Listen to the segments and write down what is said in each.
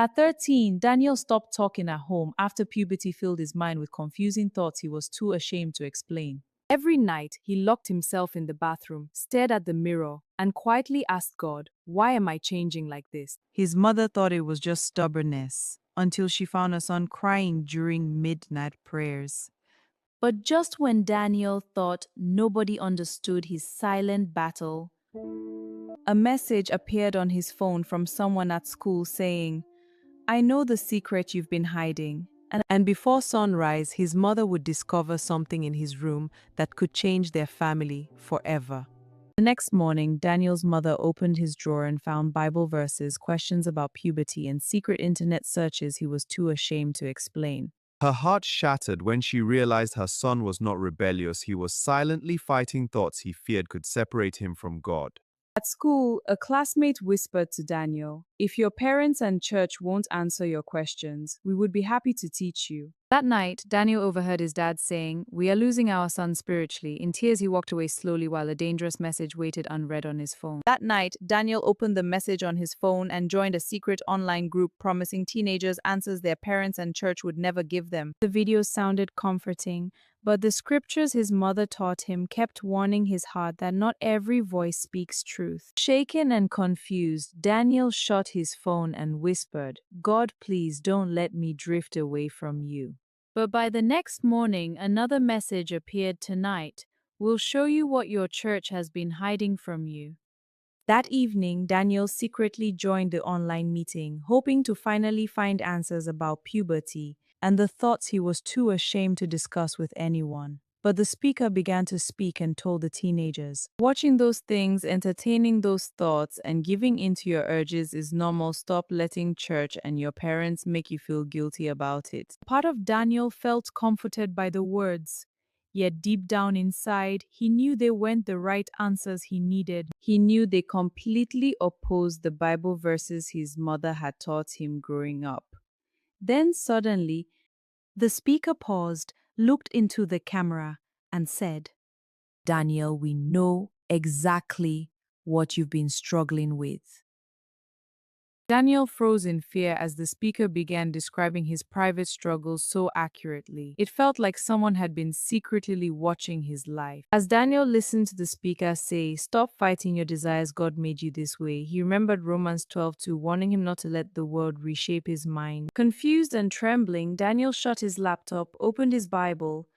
At 13, Daniel stopped talking at home after puberty filled his mind with confusing thoughts he was too ashamed to explain. Every night, he locked himself in the bathroom, stared at the mirror, and quietly asked God, "Why am I changing like this?" His mother thought it was just stubbornness, until she found her son crying during midnight prayers. But just when Daniel thought nobody understood his silent battle, a message appeared on his phone from someone at school saying, "I know the secret you've been hiding." And before sunrise, his mother would discover something in his room that could change their family forever. The next morning, Daniel's mother opened his drawer and found Bible verses, questions about puberty, and secret internet searches he was too ashamed to explain. Her heart shattered when she realized her son was not rebellious. He was silently fighting thoughts he feared could separate him from God. At school, a classmate whispered to Daniel, "If your parents and church won't answer your questions, we would be happy to teach you." That night, Daniel overheard his dad saying, "We are losing our son spiritually." In tears, he walked away slowly while a dangerous message waited unread on his phone. That night, Daniel opened the message on his phone and joined a secret online group promising teenagers answers their parents and church would never give them. The video sounded comforting, but the scriptures his mother taught him kept warning his heart that not every voice speaks truth. Shaken and confused, Daniel shut his phone and whispered, "God, please don't let me drift away from you." But by the next morning, another message appeared. "Tonight, we'll show you what your church has been hiding from you." That evening, Daniel secretly joined the online meeting, hoping to finally find answers about puberty and the thoughts he was too ashamed to discuss with anyone. But the speaker began to speak and told the teenagers, "Watching those things, entertaining those thoughts, and giving into your urges is normal. Stop letting church and your parents make you feel guilty about it." Part of Daniel felt comforted by the words. Yet deep down inside, he knew they weren't the right answers he needed. He knew they completely opposed the Bible verses his mother had taught him growing up. Then suddenly, the speaker paused, looked into the camera, and said, "Daniel, we know exactly what you've been struggling with." Daniel froze in fear as the speaker began describing his private struggles so accurately. It felt like someone had been secretly watching his life. As Daniel listened to the speaker say, "Stop fighting your desires, God made you this way," he remembered Romans 12:2, warning him not to let the world reshape his mind. Confused and trembling, Daniel shut his laptop, opened his Bible,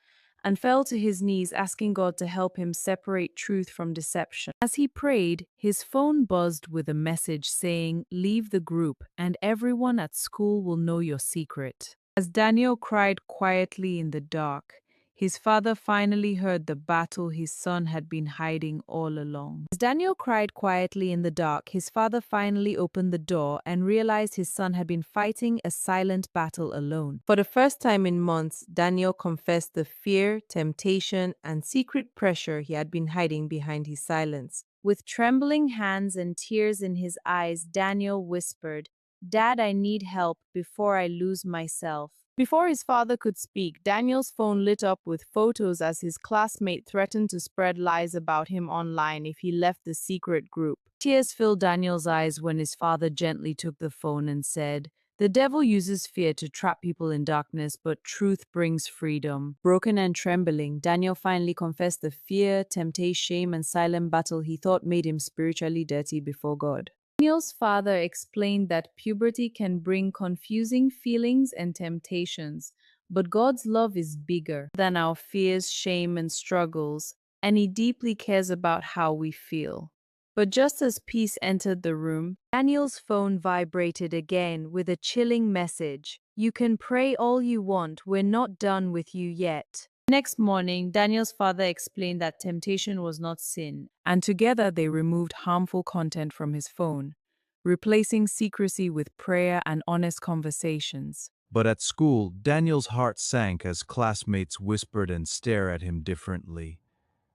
and fell to his knees asking God to help him separate truth from deception. As he prayed, his phone buzzed with a message saying, "Leave the group and everyone at school will know your secret." As Daniel cried quietly in the dark, his father finally heard the battle his son had been hiding all along. As Daniel cried quietly in the dark, his father finally opened the door and realized his son had been fighting a silent battle alone. For the first time in months, Daniel confessed the fear, temptation, and secret pressure he had been hiding behind his silence. With trembling hands and tears in his eyes, Daniel whispered, "Dad, I need help before I lose myself." Before his father could speak, Daniel's phone lit up with photos as his classmate threatened to spread lies about him online if he left the secret group. Tears filled Daniel's eyes when his father gently took the phone and said, "The devil uses fear to trap people in darkness, but truth brings freedom." Broken and trembling, Daniel finally confessed the fear, temptation, shame, and silent battle he thought made him spiritually dirty before God. Daniel's father explained that puberty can bring confusing feelings and temptations, but God's love is bigger than our fears, shame, and struggles, and He deeply cares about how we feel. But just as peace entered the room, Daniel's phone vibrated again with a chilling message. "You can pray all you want, we're not done with you yet." Next morning, Daniel's father explained that temptation was not sin, and together they removed harmful content from his phone, replacing secrecy with prayer and honest conversations. But at school, Daniel's heart sank as classmates whispered and stared at him differently.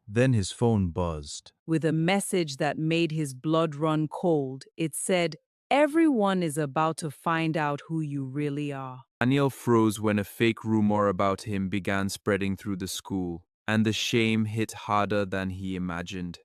Then his phone buzzed. With a message that made his blood run cold, it said, "Everyone is about to find out who you really are." Daniel froze when a fake rumor about him began spreading through the school, and the shame hit harder than he imagined.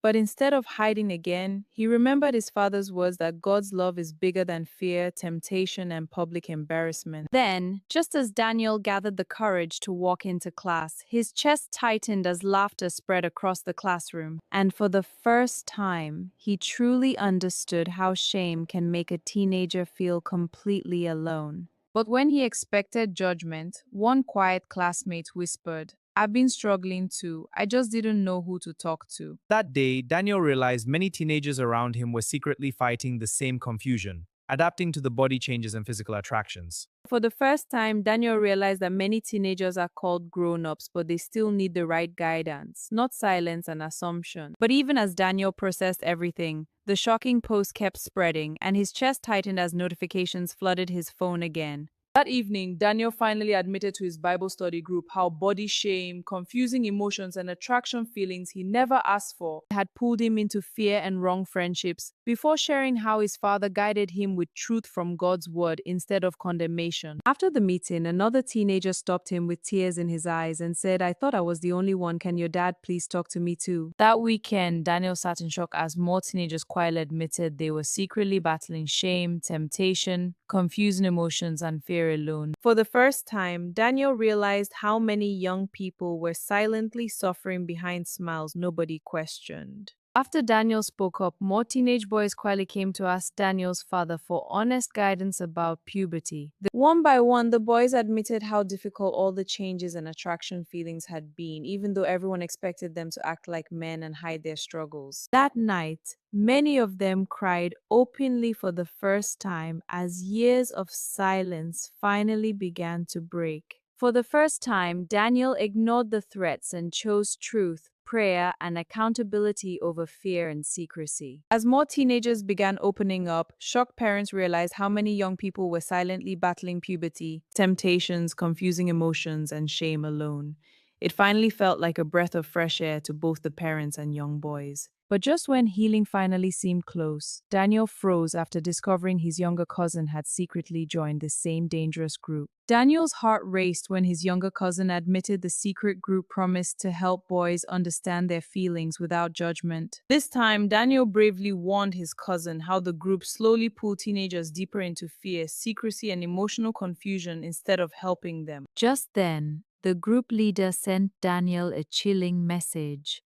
But instead of hiding again, he remembered his father's words that God's love is bigger than fear, temptation, and public embarrassment. Then, just as Daniel gathered the courage to walk into class, his chest tightened as laughter spread across the classroom. And for the first time, he truly understood how shame can make a teenager feel completely alone. But when he expected judgment, one quiet classmate whispered, "I've been struggling too. I just didn't know who to talk to." That day, Daniel realized many teenagers around him were secretly fighting the same confusion, adapting to the body changes and physical attractions. For the first time, Daniel realized that many teenagers are called grown-ups, but they still need the right guidance, not silence and assumption. But even as Daniel processed everything, the shocking post kept spreading, and his chest tightened as notifications flooded his phone again. That evening, Daniel finally admitted to his Bible study group how body shame, confusing emotions, and attraction feelings he never asked for had pulled him into fear and wrong friendships, before sharing how his father guided him with truth from God's word instead of condemnation. After the meeting, another teenager stopped him with tears in his eyes and said, "I thought I was the only one. Can your dad please talk to me too?" That weekend, Daniel sat in shock as more teenagers quietly admitted they were secretly battling shame, temptation, confusing emotions, and fear alone. For the first time, Daniel realized how many young people were silently suffering behind smiles nobody questioned. After Daniel spoke up, more teenage boys quietly came to ask Daniel's father for honest guidance about puberty. One by one, the boys admitted how difficult all the changes and attraction feelings had been, even though everyone expected them to act like men and hide their struggles. That night, many of them cried openly for the first time as years of silence finally began to break. For the first time, Daniel ignored the threats and chose truth, prayer, and accountability over fear and secrecy. As more teenagers began opening up, shocked parents realized how many young people were silently battling puberty, temptations, confusing emotions, and shame alone. It finally felt like a breath of fresh air to both the parents and young boys. But just when healing finally seemed close, Daniel froze after discovering his younger cousin had secretly joined the same dangerous group. Daniel's heart raced when his younger cousin admitted the secret group promised to help boys understand their feelings without judgment. This time, Daniel bravely warned his cousin how the group slowly pulled teenagers deeper into fear, secrecy, and emotional confusion instead of helping them. Just then, the group leader sent Daniel a chilling message.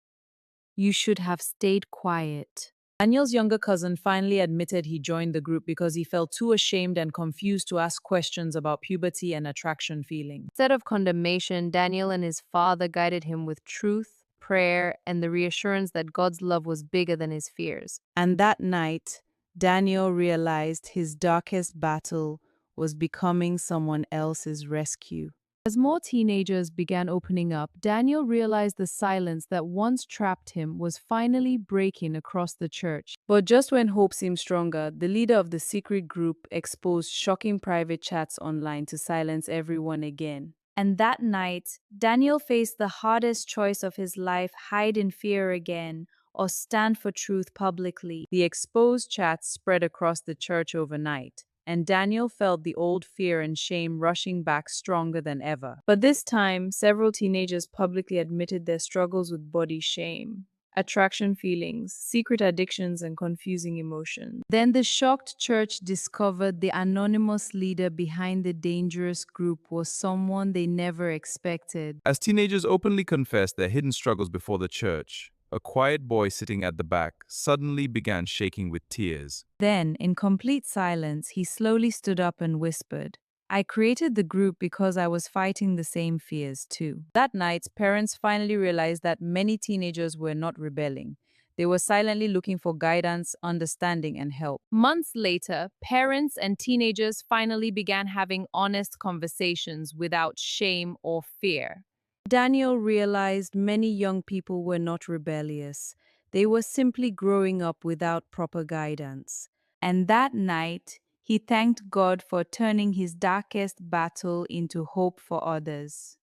"You should have stayed quiet." Daniel's younger cousin finally admitted he joined the group because he felt too ashamed and confused to ask questions about puberty and attraction feelings. Instead of condemnation, Daniel and his father guided him with truth, prayer, and the reassurance that God's love was bigger than his fears. And that night, Daniel realized his darkest battle was becoming someone else's rescue. As more teenagers began opening up, Daniel realized the silence that once trapped him was finally breaking across the church. But just when hope seemed stronger, the leader of the secret group exposed shocking private chats online to silence everyone again. And that night, Daniel faced the hardest choice of his life: hide in fear again, or stand for truth publicly. The exposed chats spread across the church overnight, and Daniel felt the old fear and shame rushing back stronger than ever. But this time, several teenagers publicly admitted their struggles with body shame, attraction feelings, secret addictions, and confusing emotions. Then the shocked church discovered the anonymous leader behind the dangerous group was someone they never expected. As teenagers openly confessed their hidden struggles before the church, a quiet boy sitting at the back suddenly began shaking with tears. Then, in complete silence, he slowly stood up and whispered, "I created the group because I was fighting the same fears too." That night, parents finally realized that many teenagers were not rebelling. They were silently looking for guidance, understanding, and help. Months later, parents and teenagers finally began having honest conversations without shame or fear. Daniel realized many young people were not rebellious. They were simply growing up without proper guidance. And that night, he thanked God for turning his darkest battle into hope for others.